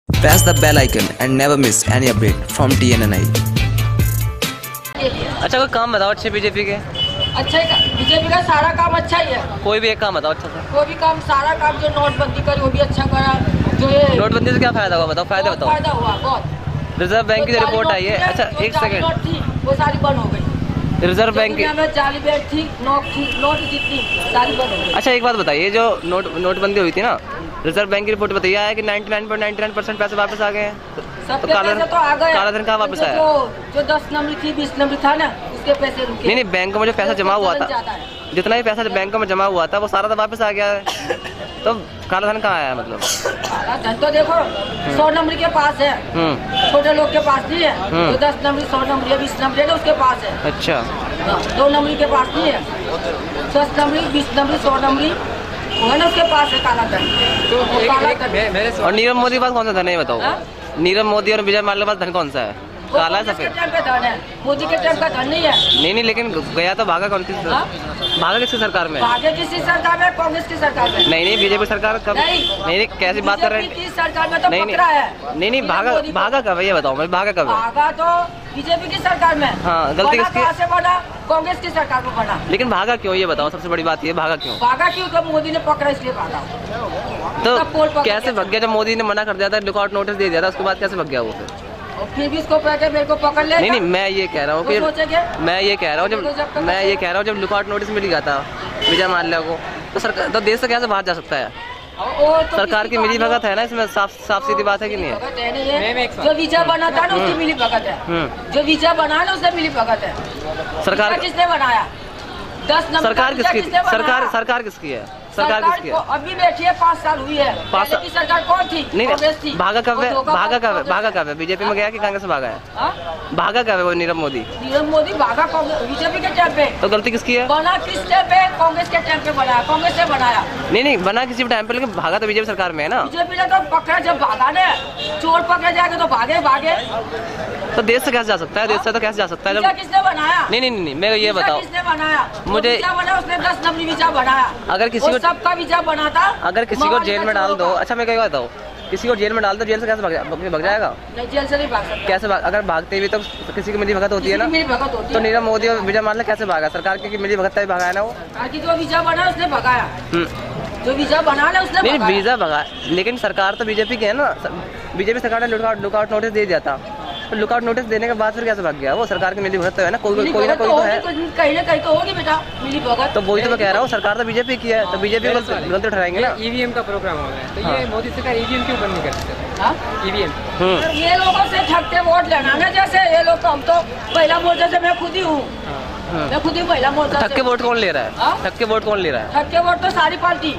Press the bell icon and never miss any update from TNNI। अच्छा कोई काम बताओ अच्छे बीजेपी के। अच्छा बीजेपी का सारा काम अच्छा ही है। कोई भी एक काम बताओ अच्छा सा। कोई भी काम, सारा काम जो नोटबंदी करी वो भी अच्छा करा। जो ये नोटबंदी से क्या फायदा हुआ बताओ, फायदा बताओ। फायदा हुआ बहुत। रिजर्व बैंक की जो रिपोर्ट आई है, अच्छा एक सेकंड, वो सारी बंद हो गई। रिजर्व बैंक की जाली बैंक थी, नोट जितनी सारी बंद हो गई। अच्छा एक बात बताइए, जो नोटबंदी हुई थी ना, रिजर्व बैंक की रिपोर्ट बताइए है कि 99.99% पैसे वापस आ गए हैं। तो काला धन कहाँ वापस आया? जो 10 नंबर थी, 20 नंबर था ना, उसके पैसे रुके। नहीं बैंकों में जो पैसा जमा हुआ था, जितना भी पैसा बैंकों में जमा हुआ था वो सारा तो वापस आ गया है। तो काला धन कहाँ आया मतलब? काला धन तो देखो 100 नंबर के पास है, छोटे लोग के पास नहीं है। तो 10 नंबर, 100 नंबर, 20 नंबर है उसके पास है। अच्छा 2 नंबर के पास नहीं है। 10 नंबर, 20 नंबर, 100 नंबर वो है ना, उसके पास है काला धन। तो और नीरव मोदी के पास कौन सा धन है बताओ? नीरव मोदी और विजय माल्या के पास धन कौन सा है? काला सफेद। मोदी के टाइम का धन नहीं है। नहीं लेकिन गया तो भागा कौन सी? भागा किसी सरकार में? भागे किसी सरकार में, कांग्रेस की सरकार में। नहीं बीजेपी सरकार कब? नहीं कैसी बात कर रहे हैं? सरकार में तो पकड़ा है। नहीं भागा कब है ये बताओ मुझे, भागा कब है? भागा तो बीजेपी की सरकार में। हाँ गलती किसकी? से बना, कांग्रेस की सरकार में बना। लेकिन भागा क्यों ये बताओ, सबसे बड़ी बात ये, भागा क्यों? भागा क्यों? तो मोदी ने पकड़ा इसलिए भागा। तो कैसे भाग गया? जब मोदी ने मना कर दिया था, लुकआउट नोटिस दे दिया था, उसके बाद कैसे भाग गया वो? फिर भी इसको मेरे को पकड़ ले। नहीं मैं ये कह रहा हूँ कि मैं ये कह रहा हूँ जब लुकआउट नोटिस मिल गया था विजय माल्या को, तो सरकार तो देश से कैसे बाहर जा सकता है? तो सरकार की मिली भगत है ना इसमें, साफ सीधी बात है कि नहीं है? जो विजय बना था ना उसकी मिली भगत है। जो विजय बना ना उसने मिली भगत है। सरकार किसने बनाया? 10 नंबर सरकार किसकी? सरकार किसकी है? सरकार किसकी है? अभी बैठी है, 5 साल हुई है। पहले की सरकार कौन थी? कांग्रेस थी। भागा कब है? बीजेपी में गया कि कांग्रेस में भागा है? भागा कब है वो नीरव मोदी? नीरव मोदी भागा बीजेपी के टाइम पे। तो गलती किसकी है? बना किस टाइम पे? कांग्रेस के टाइम पे बनाया, कांग्रेस ने बनाया। नहीं बना किसी भी टाइम पे, लेकिन भागा तो बीजेपी सरकार में है ना। बीजेपी ने तो पकड़ा, जब भागा ने चोर पकड़े जाएंगे तो भागे। तो देश से कैसे जा सकता है? देश से तो कैसे जा सकता है? किसने बनाया? नहीं मैं ये बताओ, किसने बनाया? मुझे उसने 10 नंबर वीजा बनाया। अगर किसी को सबका वीजा बना था। अगर किसी को जेल में डाल दो, अच्छा मैं क्या बताऊँ, किसी को जेल में डाल दो, जेल से कैसे भाग जाएगा? नहीं जेल से नहीं भाग सकता। कैसे अगर भागते भी तो किसी की मिली भगत होती है ना। तो नीरव मोदी और विजय माल्या कैसे भागा? सरकार की मिली भगत भागा है ना वो। जो वीजा बना उसने भगाया। जो वीजा बना ना उसने नहीं वीजा भगा, लेकिन सरकार तो बीजेपी की है ना। बीजेपी सरकार ने लुकआउट नोटिस दे दिया था, तो लुकआउट नोटिस देने के बाद फिर कैसे भाग गया वो? सरकार की मिली भगत तो है ना, कोई ना कोई तो है, कहीं ना कहीं तो होगी बेटा मिली भगत। तो वही तो मैं कह रहा हूँ, सरकार तो बीजेपी की है, तो बीजेपी को गलत उठाएंगे ना। ईवीएम का प्रोग्राम हो रहा है, तो ये मोदी सरकार ईवीएम क्यों बंद नहीं करती? ईवीएम ये लोगों से ठगते वोट लेना ना, जैसे ये लोग, हम तो महिला मोर्चा से, मैं खुद ही हूँ। मैं खुद ही महिला मोर्चा। ठग के वोट कौन ले रहा है? ठग के वोट कौन ले रहा है? ठग के वोट तो सारी पार्टी,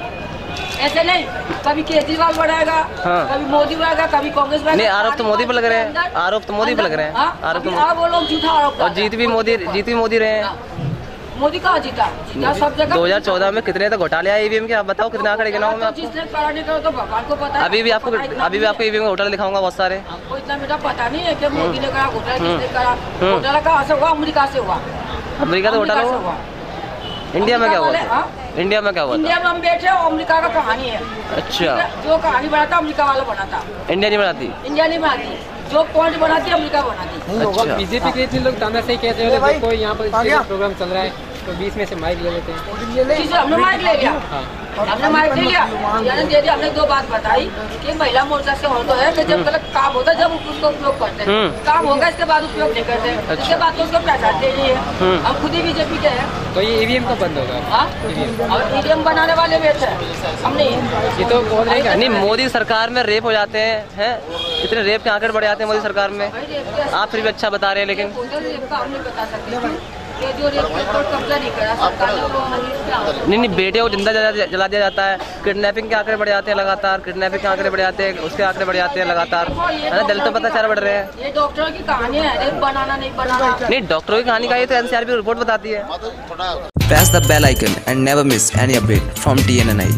ऐसे नहीं कभी केजरीवाल बढ़ाएगा, कभी मोदी बढ़ाएगा, कभी कांग्रेस बढ़ाएगा। नहीं आरोप तो मोदी पर लग रहे हैं, आरोप तो मोदी पर लग रहे हैं। आरोप तो वो लोग झूठा आरोप। और जीत भी मोदी रहे हैं। मोदी कहाँ जीता सब जगह। 2014 में कितने तो घोटाले आए ईवीएम के, आप बताओ कितने आंकड़े गिनाओ मैं आपको? जिसने कराने का तो भगवान को पता है। अभी भी आपको ईवीएम का घोटाला दिखाऊंगा बहुत सारे। हमको इतना बेटा पता नहीं है कि मोदी ने करा घोटाला, किसने करा घोटाला, कहाँ से हुआ? अमेरिका से हुआ। अमेरिका तो घोटाला हुआ। इंडिया में क्या हुआ? इंडिया में क्या हुआ? इंडिया में हम बैठे, अमेरिका का कहानी है। अच्छा जो कहानी बनाता अमेरिका वाला बनाता, इंडिया नहीं बनाती। इंडिया नहीं बनाती, जो पॉइंट बनाती अमेरिका बनाती। अच्छा बीजेपी के इतने लोग ताना सही कहते हैं, कोई यहाँ पर प्रोग्राम चल रहा है तो बीच में से माइक ले लेते हैं। हमने माइक ले लिया, हमने माइक ले लिया, दे दिया। हमने 2 बात बताई कि महिला मोर्चा से हो तो है कि जब गलत काम होता है जब उसको उपयोग करते हैं, काम होगा इसके बाद उपयोग नहीं करते, इसके बाद तो उसको पहचानते नहीं है। हम खुद ही बीजेपी के हैं। तो ये ईवीएम कब बंद होगा? और ईवीएम बनाने वाले बैठे हैं, हमने ये तो बहुत नहीं। मोदी सरकार में रेप हो जाते हैं, इतने रेप के आंकड़े बढ़ जाते हैं मोदी सरकार में। आप फिर भी अच्छा बता रहे हैं, लेकिन बता सकते जो कब्जा नहीं करा सरकार ने। नहीं बेटे को जिंदा जला दिया जाता है, किडनैपिंग के आंकड़े बढ़ जाते हैं लगातार, किडनैपिंग के आंकड़े बढ़ जाते हैं, उसके आंकड़े बढ़ जाते हैं लगातार, है ना। दलितों पर अत्याचार बढ़ रहे हैं। ये डॉक्टरों की कहानी है, बनाना नहीं बनाना। नहीं डॉक्टरों की कहानी का ये तो एनसीआरबी रिपोर्ट बताती है। Press the bell icon and never miss any update from TNNI।